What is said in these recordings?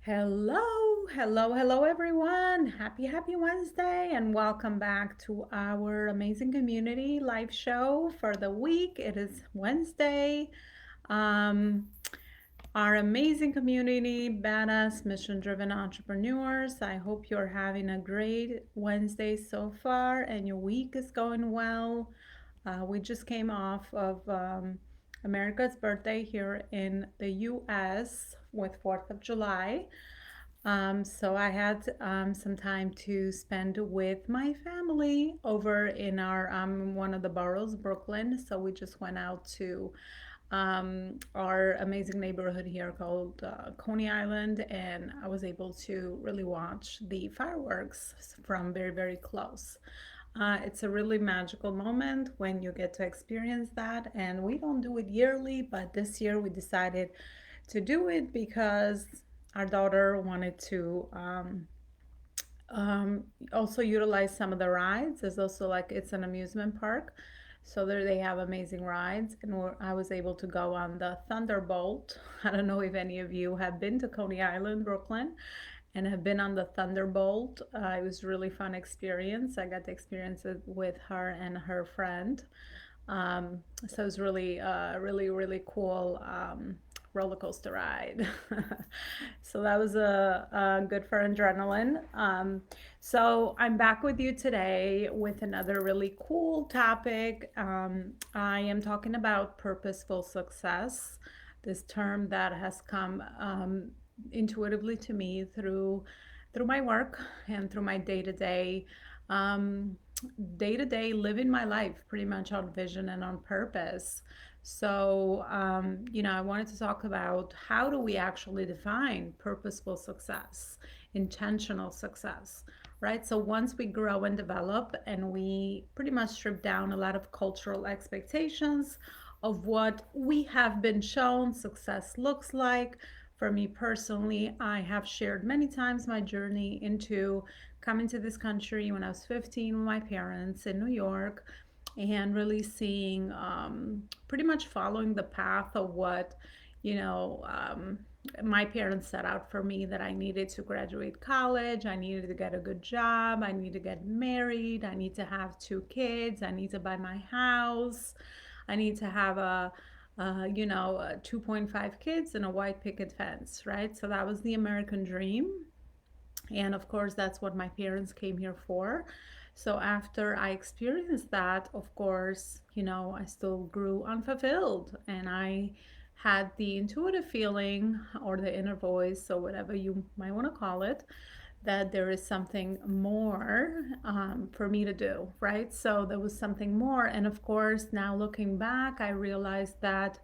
Hello, everyone. Happy Wednesday, and welcome back to our amazing community live show for the week. It is Wednesday. Um, our amazing community, badass, mission driven entrepreneurs. I hope you're having a great Wednesday so far and your week is going well. We just came off of America's birthday here in the US with 4th of July. So I had some time to spend with my family over in our one of the boroughs, Brooklyn. So we just went out to our amazing neighborhood here called Coney Island, and I was able to really watch the fireworks from very close. It's a really magical moment when you get to experience that, and we don't do it yearly, but this year we decided to do it because our daughter wanted to also utilize some of the rides. It's also like it's an amusement park. So there they have amazing rides, and I was able to go on the Thunderbolt. I don't know if any of you have been to Coney Island, Brooklyn, and have been on the Thunderbolt. It was a really fun experience. I got to experience it with her and her friend. So it was really cool roller coaster ride. So that was a good for adrenaline. So I'm back with you today with another really cool topic. I am talking about purposeful success, this term that has come intuitively to me through my work and through my um, day to day living my life pretty much on vision and on purpose. So, I wanted to talk about how do we actually define purposeful success, intentional success, right? So, once we grow and develop and we pretty much strip down a lot of cultural expectations of what we have been shown success looks like. For me personally, I have shared many times my journey into coming to this country when I was 15 with my parents in New York and really seeing, pretty much following the path of what, you know, um, my parents set out for me that I needed to graduate college, I needed to get a good job, I need to get married, I need to have two kids, I need to buy my house, I need to have 2.5 kids and a white picket fence, right? So that was the American dream. And of course, that's what my parents came here for. So after I experienced that, of course, I still grew unfulfilled and I had the intuitive feeling or the inner voice or whatever you might want to call it that there is something more for me to do, right? So there was something more. And of course, now looking back, I realized that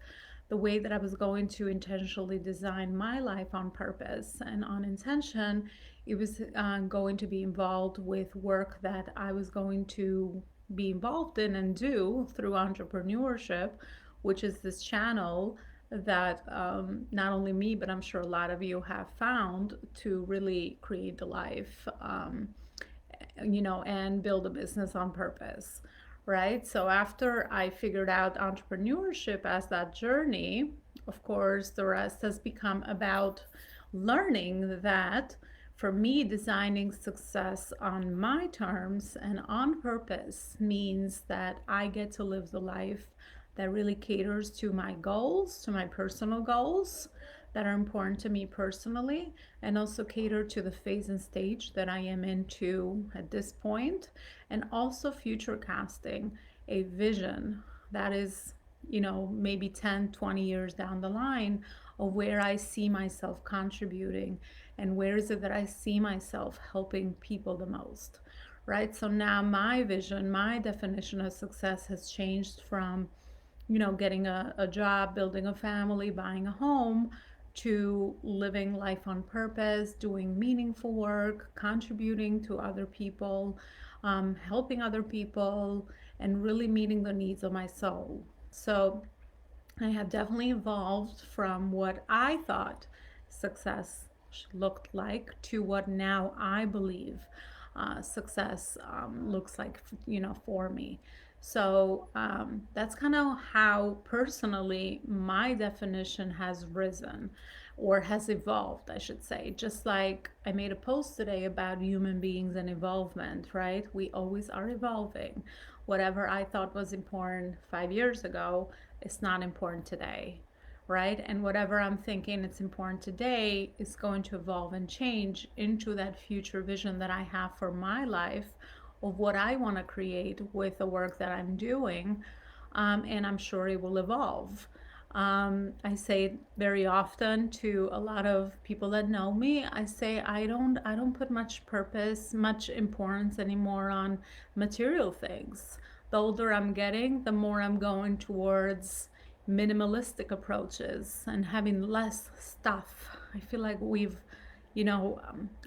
the way that I was going to intentionally design my life on purpose and on intention, it was going to be involved with work that I was going to be involved in and do through entrepreneurship, which is this channel that not only me, but I'm sure a lot of you have found to really create the life, and build a business on purpose, right? So after I figured out entrepreneurship as that journey, of course, the rest has become about learning that for me, designing success on my terms and on purpose means that I get to live the life that really caters to my goals, to my personal goals that are important to me personally, and also cater to the phase and stage that I am into at this point, and also future casting a vision that is, maybe 10, 20 years down the line of where I see myself contributing and where is it that I see myself helping people the most, right? So now my vision, my definition of success has changed from, getting a job, building a family, buying a home, to living life on purpose, doing meaningful work, contributing to other people, helping other people, and really meeting the needs of my soul. So I have definitely evolved from what I thought success looked like to what now I believe success looks like, for me. So that's kind of how personally my definition has risen. or has evolved, I should say. Just like I made a post today about human beings and evolvement, right? We always are evolving. Whatever I thought was important 5 years ago is not important today, right? And whatever I'm thinking it's important today is going to evolve and change into that future vision that I have for my life of what I want to create with the work that I'm doing. And I'm sure it will evolve. I say it very often to a lot of people that know me. I say I don't put much purpose, much importance anymore on material things. The older I'm getting, the more I'm going towards minimalistic approaches and having less stuff. I feel like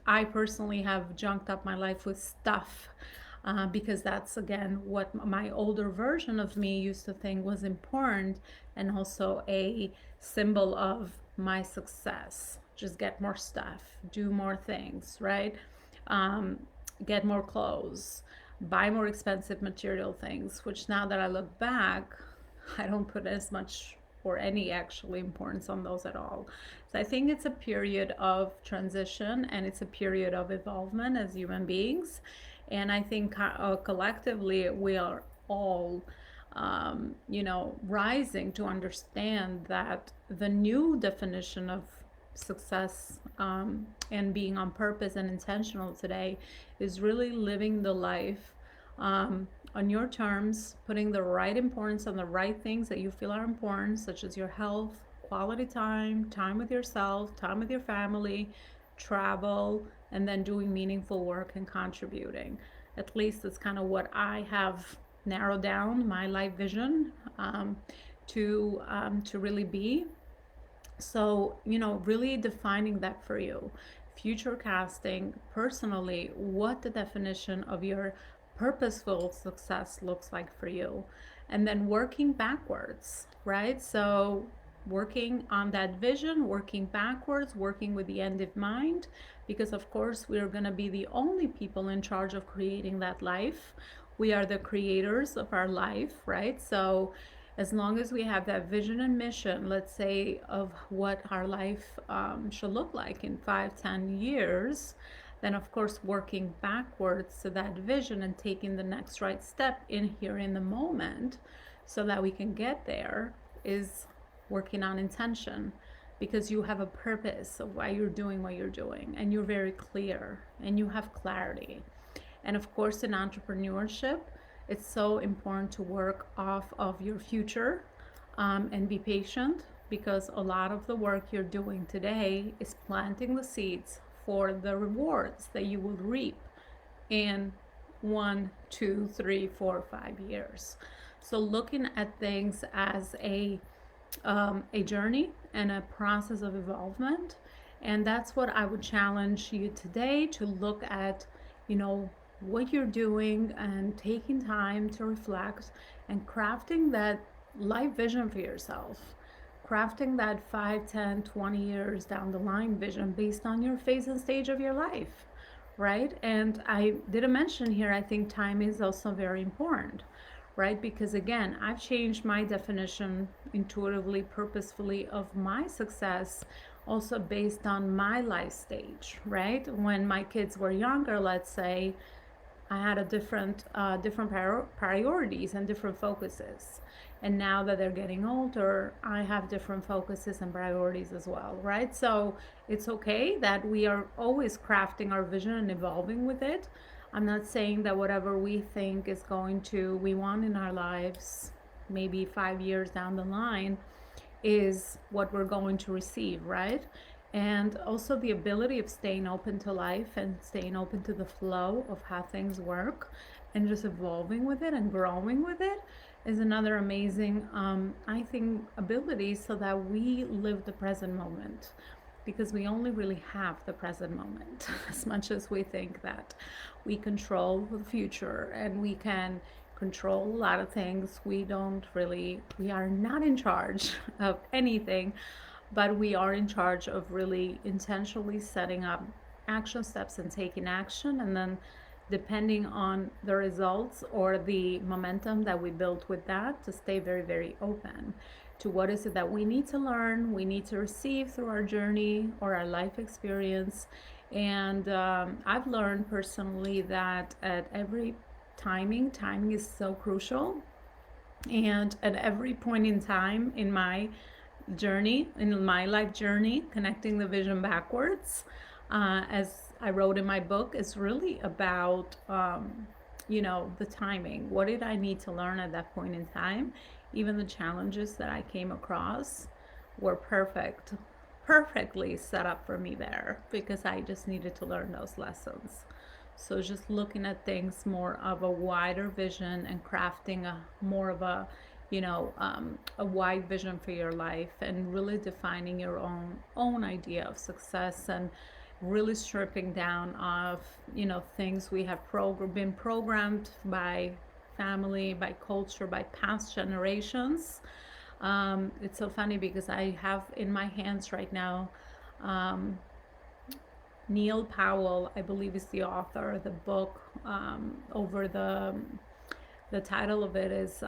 I personally have junked up my life with stuff, because that's again what my older version of me used to think was important and also a symbol of my success. Just get more stuff, do more things, right? Um, get more clothes, buy more expensive material things, which now that I look back, I don't put as much or any actually importance on those at all. So I think it's a period of transition and it's a period of evolvement as human beings. And I think collectively we are all, rising to understand that the new definition of success, and being on purpose and intentional today is really living the life, on your terms, putting the right importance on the right things that you feel are important, such as your health, quality time, time with yourself, time with your family, travel, and then doing meaningful work and contributing. At least that's kind of what I have narrowed down my life vision, to really be. So, really defining that for you, future casting personally, what the definition of your purposeful success looks like for you, and then working backwards, right? So, working on that vision, working backwards, working with the end in mind, because of course, we're going to be the only people in charge of creating that life. We are the creators of our life, right? So, as long as we have that vision and mission, let's say, of what our life, should look like in 5, 10 years, then of course working backwards to that vision and taking the next right step in here in the moment so that we can get there is working on intention, because you have a purpose of why you're doing what you're doing and you're very clear and you have clarity. And of course, in entrepreneurship, it's so important to work off of your future, and be patient, because a lot of the work you're doing today is planting the seeds for the rewards that you will reap in 1, 2, 3, 4, 5 years. So looking at things as a journey and a process of evolvement. And that's what I would challenge you today to look at, what you're doing and taking time to reflect and crafting that life vision for yourself. Crafting that 5, 10, 20 years down the line vision based on your phase and stage of your life, right? And I didn't mention here, I think time is also very important, right? Because again, I've changed my definition intuitively, purposefully of my success also based on my life stage, right? When my kids were younger, let's say, I had a different priorities and different focuses. And now that they're getting older, I have different focuses and priorities as well, right? So it's okay that we are always crafting our vision and evolving with it. I'm not saying that whatever we think is we want in our lives, maybe 5 years down the line, is what we're going to receive, right? And also the ability of staying open to life and staying open to the flow of how things work and just evolving with it and growing with it is another amazing, I think, ability, so that we live the present moment, because we only really have the present moment. As much as we think that we control the future and we can control a lot of things, we are not in charge of anything, but we are in charge of really intentionally setting up action steps and taking action, and then depending on the results or the momentum that we built with that, to stay very, very open. to what is it that we need to learn, we need to receive through our journey or our life experience. And I've learned personally that at every timing is so crucial. And at every point in time in my journey, in my life journey, connecting the vision backwards, as I wrote in my book, is really about, the timing. What did I need to learn at that point in time? Even the challenges that I came across were perfectly set up for me there because I just needed to learn those lessons. So just looking at things more of a wider vision and crafting a more of a wide vision for your life, and really defining your own idea of success, and really stripping down of things we have been programmed by family, by culture, by past generations. It's so funny because I have in my hands right now, Neil Powell, I believe, is the author of the book. Over the title of it is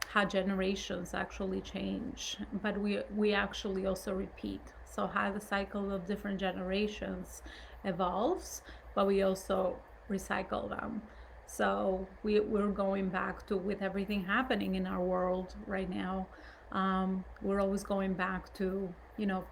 How Generations Actually Change, but we actually also repeat. So how the cycle of different generations evolves, but we also recycle them. So we're going back to, with everything happening in our world right now, we're always going back to,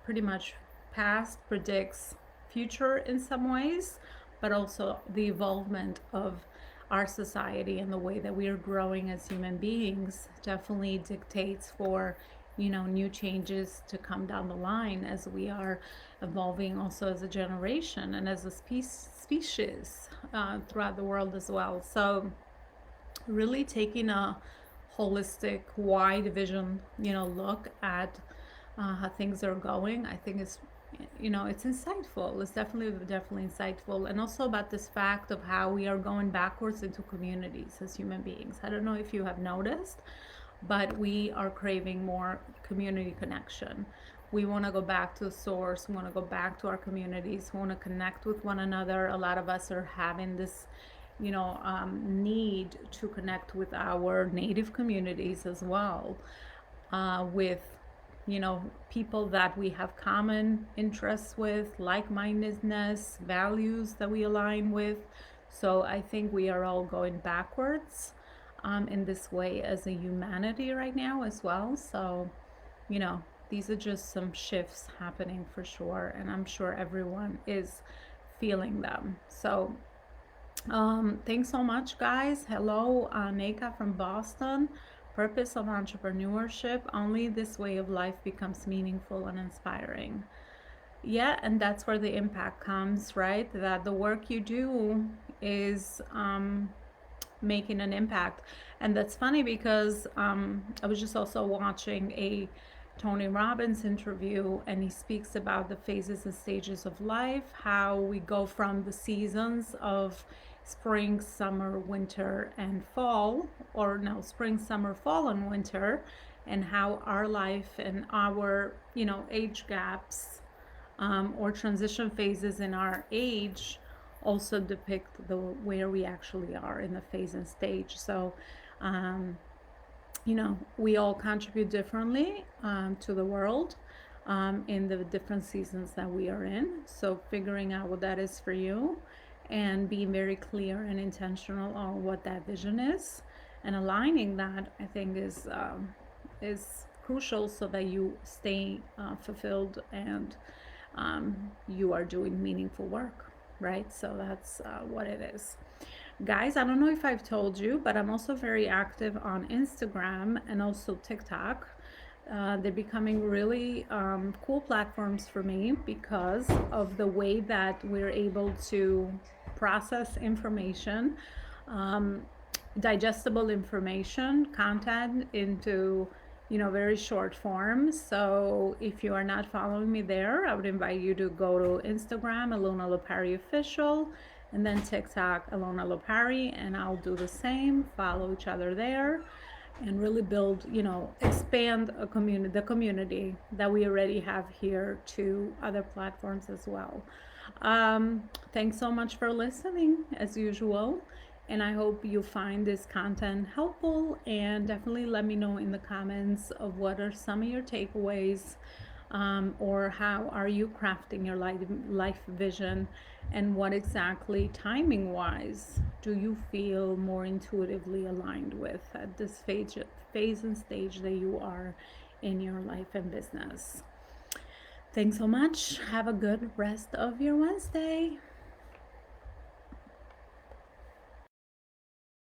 pretty much past predicts future in some ways, but also the evolvement of our society and the way that we are growing as human beings definitely dictates for new changes to come down the line as we are evolving also as a generation and as a species throughout the world as well. So really taking a holistic, wide vision, look at how things are going, I think is, it's insightful. It's definitely insightful. And also about this fact of how we are going backwards into communities as human beings. I don't know if you have noticed, but we are craving more community connection. We want to go back to the source. We want to go back to our communities. We want to connect with one another. A lot of us are having this, need to connect with our native communities as well, with people that we have common interests with, like-mindedness, values that we align with. So I think we are all going backwards in this way as a humanity right now as well. So, these are just some shifts happening for sure, and I'm sure everyone is feeling them. So, thanks so much, guys. Hello, Neka from Boston. Purpose of entrepreneurship: only this way of life becomes meaningful and inspiring. Yeah, and that's where the impact comes, right? That the work you do is making an impact. And that's funny because I was just also watching a Tony Robbins interview, and he speaks about the phases and stages of life, how we go from the seasons of spring, summer, winter, and fall, or no, spring, summer, fall, and winter, and how our life and our, age gaps, or transition phases in our age also depict where we actually are in the phase and stage. So, we all contribute differently to the world in the different seasons that we are in. So figuring out what that is for you and being very clear and intentional on what that vision is, and aligning that, I think is crucial so that you stay fulfilled and you are doing meaningful work, right? So that's what it is. Guys, I don't know if I've told you, but I'm also very active on Instagram and also TikTok. They're becoming really cool platforms for me because of the way that we're able to process information, digestible information, content into very short forms. So if you are not following me there, I would invite you to go to Instagram, Ilona Lopari Official, and then TikTok, Ilona Lopari, and I'll do the same. Follow each other there and really build, expand the community that we already have here to other platforms as well. Thanks so much for listening, as usual. And I hope you find this content helpful, and definitely let me know in the comments of what are some of your takeaways, or how are you crafting your life vision, and what exactly timing wise do you feel more intuitively aligned with at this phase and stage that you are in your life and business. Thanks so much. Have a good rest of your Wednesday.